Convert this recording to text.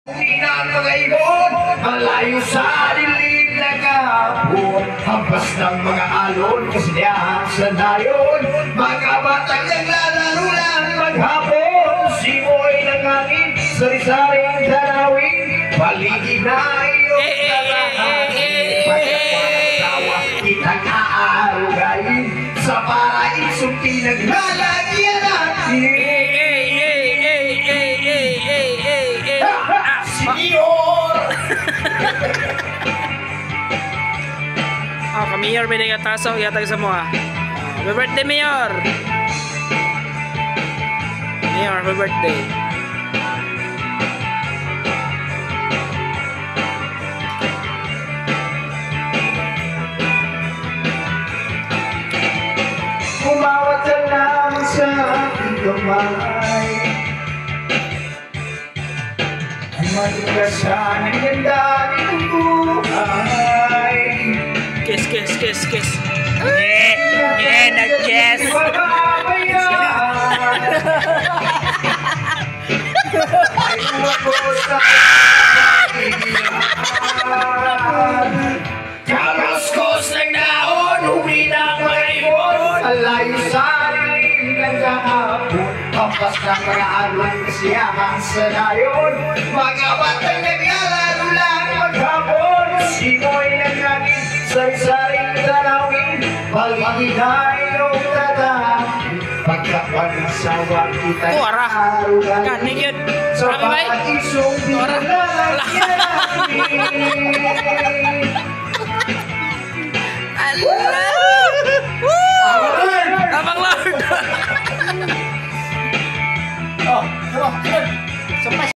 Hinang mga ibon, malayo sa dilim na kahapon. Hampas ng mga alon, kasiyahan sa nayon. Mga batang naglalaro lang maghapon. Simoy ng hangin, sari-saring tanawin. Paligid na iyong kalahanin. Pagkakasawa, kitang aarugayin. Sa paraisong pinaglalagyan natin. Mayor, may nagataso, yatag sa mga. Happy birthday, Mayor! Mayor, happy birthday. Kumawat ka lang sa aking kamay. Ang matigasan ang ganda nitong buhay. Kiss, kiss, kiss, kiss. Nag-kiss. Kaluskos ng naon, huli ng mga ibon. Alayo sa dilim ng kahapon. Pampas ng mga alon, kasiyahan sa nayon. Mga batang naglalaro lang maghapon. Simoy ng langit, sari-saring tanawin. Paligid na iyong tatahakin. Pagkapansawa kita Kuara. Kanig yun. sa Grabe ba? paraisong binalagyan natin. Allah! Abang Lord! Oh, come on.